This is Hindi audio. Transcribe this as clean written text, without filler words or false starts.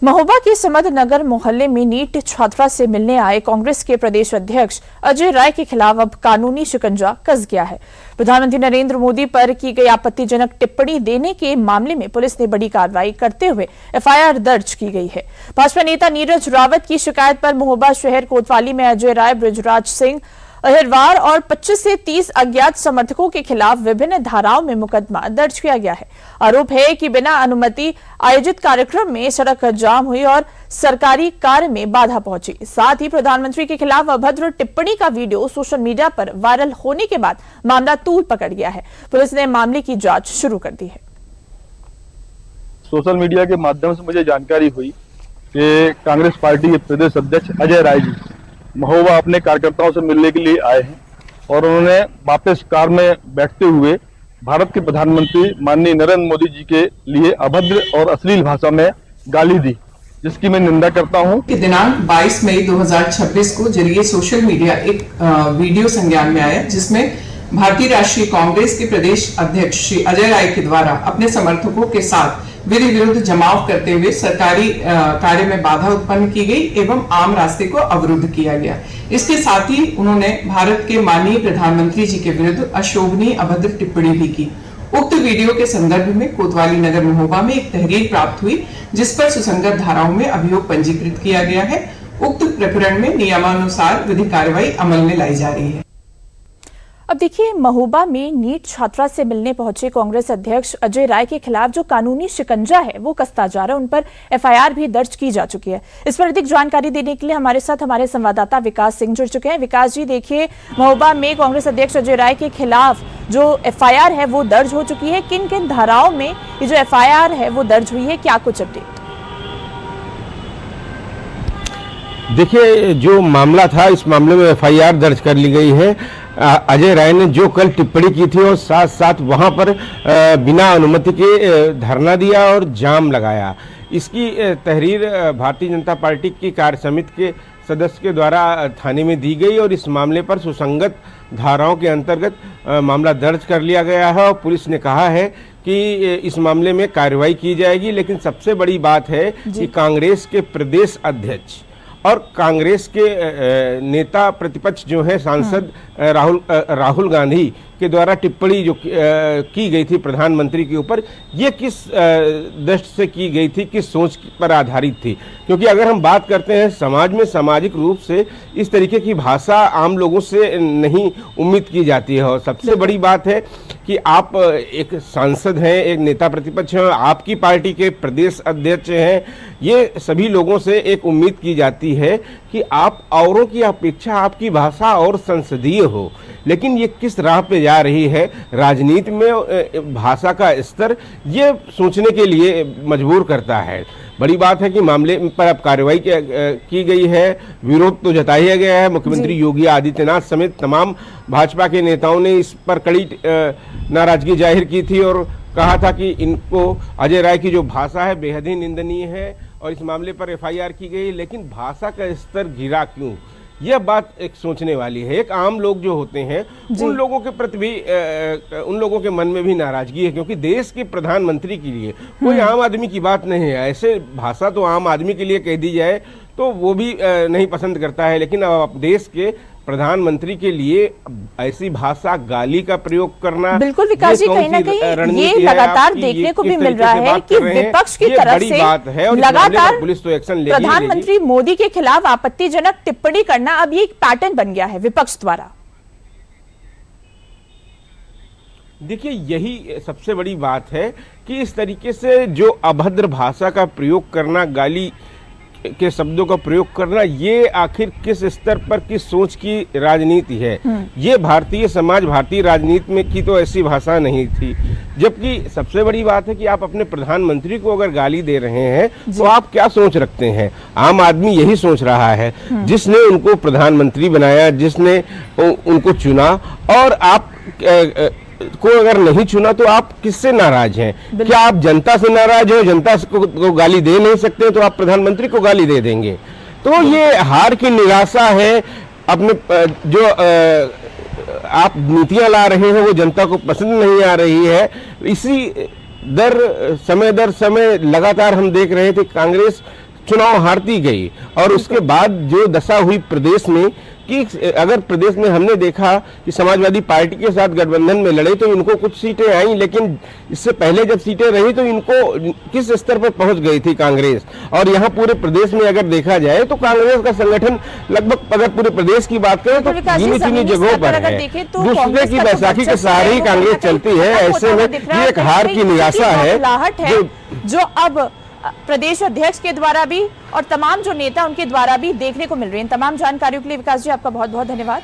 महोबा के समद नगर मोहल्ले में नीट छात्रा से मिलने आए कांग्रेस के प्रदेश अध्यक्ष अजय राय के खिलाफ अब कानूनी शिकंजा कस गया है। प्रधानमंत्री नरेंद्र मोदी पर की गई आपत्तिजनक टिप्पणी देने के मामले में पुलिस ने बड़ी कार्रवाई करते हुए एफआईआर दर्ज की गई है। भाजपा नेता नीरज रावत की शिकायत पर महोबा शहर कोतवाली में अजय राय, बृजराज सिंह अहिरवार और 25 से 30 अज्ञात समर्थकों के खिलाफ विभिन्न धाराओं में मुकदमा दर्ज किया गया है। आरोप है कि बिना अनुमति आयोजित कार्यक्रम में सड़क जाम हुई और सरकारी कार्य में बाधा पहुंची। साथ ही प्रधानमंत्री के खिलाफ अभद्र टिप्पणी का वीडियो सोशल मीडिया पर वायरल होने के बाद मामला तूल पकड़ गया है। पुलिस ने मामले की जांच शुरू कर दी है। सोशल मीडिया के माध्यम से मुझे जानकारी हुई कि कांग्रेस पार्टी के प्रदेश अध्यक्ष अजय राय जी महोबा अपने कार्यकर्ताओं से मिलने के लिए आए हैं और उन्होंने वापस कार में बैठते हुए भारत के प्रधानमंत्री माननीय नरेंद्र मोदी जी के लिए अभद्र और अश्लील भाषा में गाली दी, जिसकी मैं निंदा करता हूं। दिनांक 22 मई 2026 को जरिए सोशल मीडिया एक वीडियो संज्ञान में आया, जिसमें भारतीय राष्ट्रीय कांग्रेस के प्रदेश अध्यक्ष श्री अजय राय के द्वारा अपने समर्थकों के साथ विधि विरुद्ध जमाव करते हुए सरकारी कार्य में बाधा उत्पन्न की गई एवं आम रास्ते को अवरुद्ध किया गया। इसके साथ ही उन्होंने भारत के माननीय प्रधानमंत्री जी के विरुद्ध अशोभनीय अभद्र टिप्पणी भी की। उक्त वीडियो के संदर्भ में कोतवाली नगर महोबा में एक तहरीर प्राप्त हुई, जिस पर सुसंगत धाराओं में अभियोग पंजीकृत किया गया है। उक्त प्रकरण में नियमानुसार विधिक कार्रवाई अमल में लाई जा रही है। अब देखिए, महोबा में नीट छात्रा से मिलने पहुंचे कांग्रेस अध्यक्ष अजय राय के खिलाफ जो कानूनी शिकंजा है वो कसता जा रहा है। उन पर एफआईआर भी दर्ज की जा चुकी है। इस पर अधिक जानकारी देने के लिए हमारे साथ हमारे संवाददाता विकास सिंह जुड़ चुके हैं। विकास जी, देखिए, महोबा में कांग्रेस अध्यक्ष अजय राय के खिलाफ जो एफआईआर है वो दर्ज हो चुकी है। किन किन धाराओं में ये जो एफआईआर है वो दर्ज हुई है, क्या कुछ अपडेट? देखिए, जो मामला था, इस मामले में एफआईआर दर्ज कर ली गई है। अजय राय ने जो कल टिप्पणी की थी और साथ साथ वहां पर बिना अनुमति के धरना दिया और जाम लगाया, इसकी तहरीर भारतीय जनता पार्टी की कार्य समिति के सदस्य के द्वारा थाने में दी गई और इस मामले पर सुसंगत धाराओं के अंतर्गत मामला दर्ज कर लिया गया है और पुलिस ने कहा है कि इस मामले में कार्रवाई की जाएगी। लेकिन सबसे बड़ी बात है कि कांग्रेस के प्रदेश अध्यक्ष और कांग्रेस के नेता प्रतिपक्ष जो है सांसद राहुल गांधी के द्वारा टिप्पणी जो की गई थी प्रधानमंत्री के ऊपर, ये किस दृष्टि से की गई थी, किस सोच पर आधारित थी? क्योंकि अगर हम बात करते हैं समाज में, सामाजिक रूप से इस तरीके की भाषा आम लोगों से नहीं उम्मीद की जाती है। और सबसे बड़ी बात है कि आप एक सांसद हैं, एक नेता प्रतिपक्ष हैं, आपकी पार्टी के प्रदेश अध्यक्ष हैं, ये सभी लोगों से एक उम्मीद की जाती है कि आप औरों की अपेक्षा आपकी भाषा और संसदीय हो। लेकिन ये किस राह पे जा रही है राजनीति में भाषा का स्तर, ये सोचने के लिए मजबूर करता है। बड़ी बात है कि मामले पर अब कार्रवाई की गई है। विरोध तो जताया गया है। मुख्यमंत्री योगी आदित्यनाथ समेत तमाम भाजपा के नेताओं ने इस पर कड़ी नाराजगी जाहिर की थी और कहा था कि इनको अजय राय की जो भाषा है बेहद ही निंदनीय है और इस मामले पर एफआईआर की गई। लेकिन भाषा का स्तर गिरा क्यों, यह बात एक सोचने वाली है। एक आम लोग जो होते हैं उन लोगों के प्रति भी उन लोगों के मन में भी नाराजगी है, क्योंकि देश के प्रधानमंत्री के लिए कोई आम आदमी की बात नहीं है। ऐसे भाषा तो आम आदमी के लिए कह दी जाए तो वो भी नहीं पसंद करता है, लेकिन अब देश के प्रधानमंत्री के लिए ऐसी भाषा, गाली का प्रयोग करना, बिल्कुल विकास जी, कहीं ना कहीं ये लगातार देखने को भी मिल रहा है कि विपक्ष की तरफ से लगातार पुलिस तो एक्शन लेगी। प्रधानमंत्री मोदी के खिलाफ आपत्तिजनक टिप्पणी करना अब ये एक पैटर्न बन गया है विपक्ष द्वारा। देखिए, यही सबसे बड़ी बात है कि इस तरीके से जो अभद्र भाषा का प्रयोग करना, गाली के शब्दों का प्रयोग करना, ये आखिर किस स्तर पर, किस सोच की राजनीति है? ये भारतीय समाज, भारतीय राजनीति में की तो ऐसी भाषा नहीं थी। जबकि सबसे बड़ी बात है कि आप अपने प्रधानमंत्री को अगर गाली दे रहे हैं तो आप क्या सोच रखते हैं? आम आदमी यही सोच रहा है, जिसने उनको प्रधानमंत्री बनाया, जिसने उनको चुना, और आप को अगर नहीं चुना तो आप किससे नाराज हैं? क्या आप जनता से नाराज हो? जनता को गाली दे नहीं सकते तो आप प्रधानमंत्री को गाली दे देंगे? तो ये हार की निराशा है। अपने जो आप नीतियां ला रहे हैं वो जनता को पसंद नहीं आ रही है। इसी दर समय लगातार हम देख रहे थे कांग्रेस चुनाव हारती गई। और उसके बाद जो दशा हुई प्रदेश में कि अगर प्रदेश में हमने देखा कि समाजवादी पार्टी के साथ गठबंधन में लड़े तो इनको कुछ सीटें आई, लेकिन इससे पहले जब सीटें रही तो इनको किस स्तर पर पहुंच गई थी कांग्रेस। और यहाँ पूरे प्रदेश में अगर देखा जाए तो कांग्रेस का संगठन लगभग, अगर पूरे प्रदेश की बात करें तो गिनी चुनी जगहों पर है। दूसरे की बैसाखी के सहारे ही कांग्रेस चलती है। ऐसे में ये एक हार की निराशा है जो अब प्रदेश अध्यक्ष के द्वारा भी और तमाम जो नेता उनके द्वारा भी देखने को मिल रही है। तमाम जानकारियों के लिए विकास जी आपका बहुत बहुत धन्यवाद।